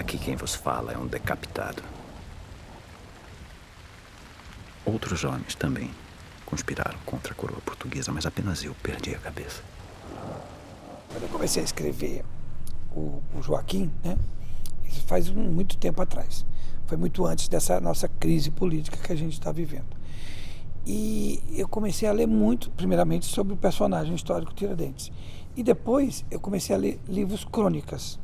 Aqui quem vos fala é um decapitado. Outros jovens também conspiraram contra a coroa portuguesa, mas apenas eu perdi a cabeça. Quando eu comecei a escrever o Joaquim, né, isso faz muito tempo atrás. Foi muito antes dessa nossa crise política que a gente está vivendo. E eu comecei a ler muito, primeiramente, sobre o personagem histórico Tiradentes. E depois eu comecei a ler livros crônicas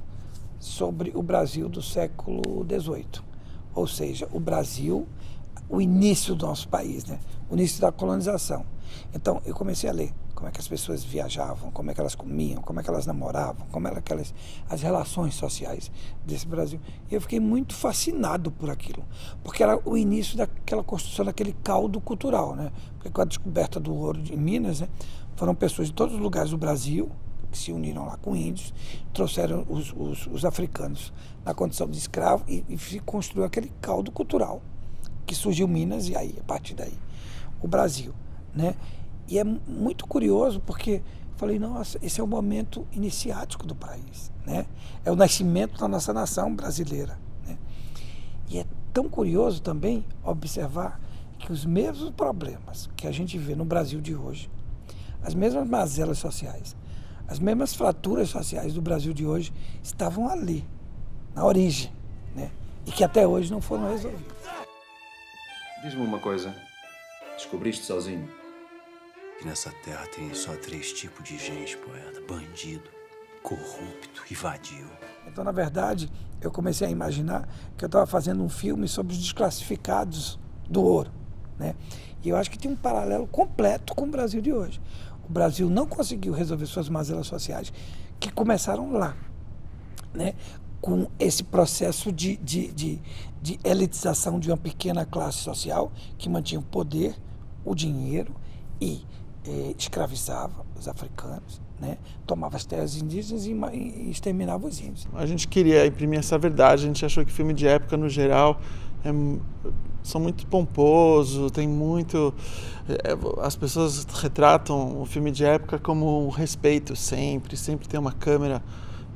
sobre o Brasil do século XVIII. Ou seja, o Brasil, o início do nosso país, né? O início da colonização. Então, eu comecei a ler como é que as pessoas viajavam, como é que elas comiam, como é que elas namoravam, como eram as relações sociais desse Brasil. E eu fiquei muito fascinado por aquilo, porque era o início daquela construção daquele caldo cultural, né? Porque com a descoberta do ouro em Minas, né, foram pessoas de todos os lugares do Brasil que se uniram lá com índios, trouxeram os africanos na condição de escravo e se construiu aquele caldo cultural que surgiu Minas e aí, a partir daí, o Brasil, né? E é muito curioso porque falei, nossa, esse é o momento iniciático do país, né? É o nascimento da nossa nação brasileira, né? E é tão curioso também observar que os mesmos problemas que a gente vê no Brasil de hoje, as mesmas mazelas sociais, as mesmas fraturas sociais do Brasil de hoje estavam ali, na origem, né? E que até hoje não foram resolvidas. Diz-me uma coisa. Descobriste sozinho? Que nessa terra tem só 3 tipos de gente, poeta: bandido, corrupto e vadio. Então, na verdade, eu comecei a imaginar que eu estava fazendo um filme sobre os desclassificados do ouro, né? E eu acho que tem um paralelo completo com o Brasil de hoje. O Brasil não conseguiu resolver suas mazelas sociais, que começaram lá, né? Com esse processo de elitização de uma pequena classe social que mantinha o poder, o dinheiro e escravizava os africanos, né? Tomava as terras indígenas e exterminava os índios. A gente queria imprimir essa verdade, a gente achou que filme de época, no geral, são muito pomposos, tem muito... as pessoas retratam o filme de época como um respeito sempre tem uma câmera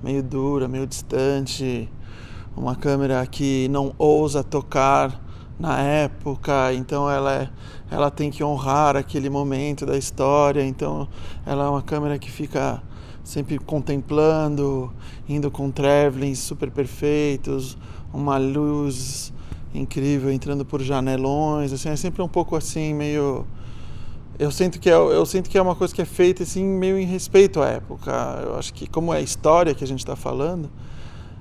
meio dura, meio distante, uma câmera que não ousa tocar na época, então ela tem que honrar aquele momento da história, então ela é uma câmera que fica sempre contemplando, indo com travelings super perfeitos, uma luz incrível entrando por janelões, assim, é sempre um pouco assim, meio... Eu sinto que é uma coisa que é feita assim, meio em respeito à época. Eu acho que como é a história que a gente está falando,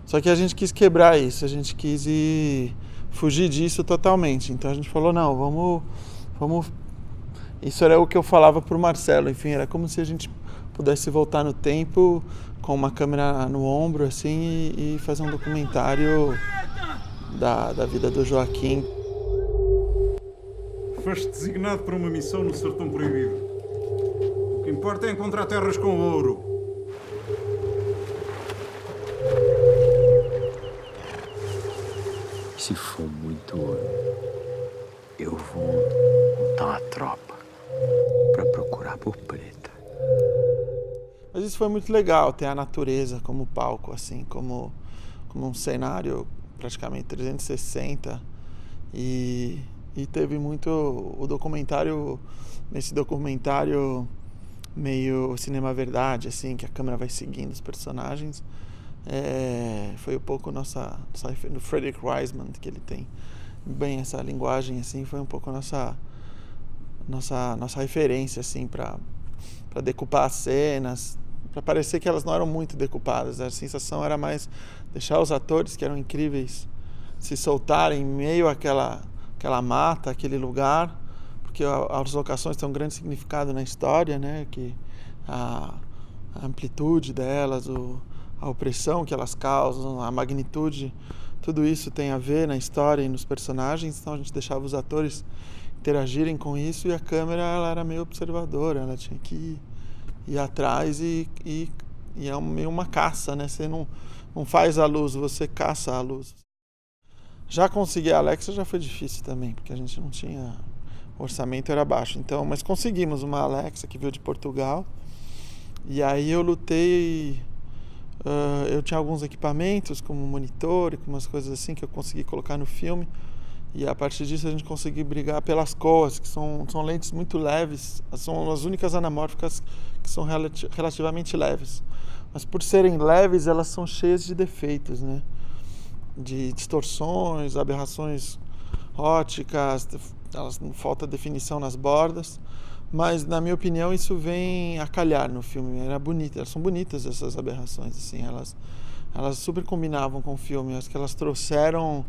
só que a gente quis quebrar isso, a gente quis fugir disso totalmente. Então a gente falou, não, vamos... Isso era o que eu falava para o Marcelo, enfim, era como se a gente pudesse voltar no tempo com uma câmera no ombro, assim, e fazer um documentário da vida do Joaquim. Foste designado para uma missão no Sertão Proibido. O que importa é encontrar terras com ouro. Se for muito ouro, eu vou montar uma tropa para procurar por preta. Mas isso foi muito legal, ter a natureza como palco, assim, como um cenário praticamente 360. E teve muito o documentário, nesse documentário meio cinema verdade, assim, que a câmera vai seguindo os personagens. Foi um pouco nossa no Frederick Wiseman, que ele tem bem essa linguagem, assim, foi um pouco nossa referência, assim, para decupar as cenas, para parecer que elas não eram muito decupadas. A sensação era mais deixar os atores, que eram incríveis, se soltarem em meio àquela mata, aquele lugar, porque as locações têm um grande significado na história, né? Que a amplitude delas, a opressão que elas causam, a magnitude, tudo isso tem a ver na história e nos personagens. Então a gente deixava os atores interagirem com isso e a câmera, ela era meio observadora, ela tinha que ir atrás e é meio uma caça, né? Você não faz a luz, você caça a luz. Já conseguir a Alexa já foi difícil também, porque a gente não tinha... O orçamento era baixo, então, mas conseguimos uma Alexa que veio de Portugal. E aí eu lutei Eu tinha alguns equipamentos, como monitor e com umas coisas assim que eu consegui colocar no filme. E a partir disso a gente conseguiu brigar pelas coas, que são lentes muito leves, são as únicas anamórficas que são relativamente leves. Mas por serem leves, elas são cheias de defeitos, né? De distorções, aberrações óticas, elas não falta definição nas bordas. Mas, na minha opinião, isso vem a calhar no filme. Era bonito, elas são bonitas essas aberrações, assim, elas super combinavam com o filme. Acho que elas trouxeram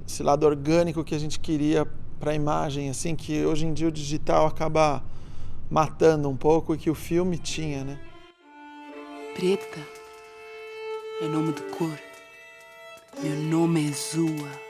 esse lado orgânico que a gente queria para a imagem, assim, que hoje em dia o digital acaba matando um pouco e que o filme tinha, né? Preta é nome de cor. Meu nome é Zua.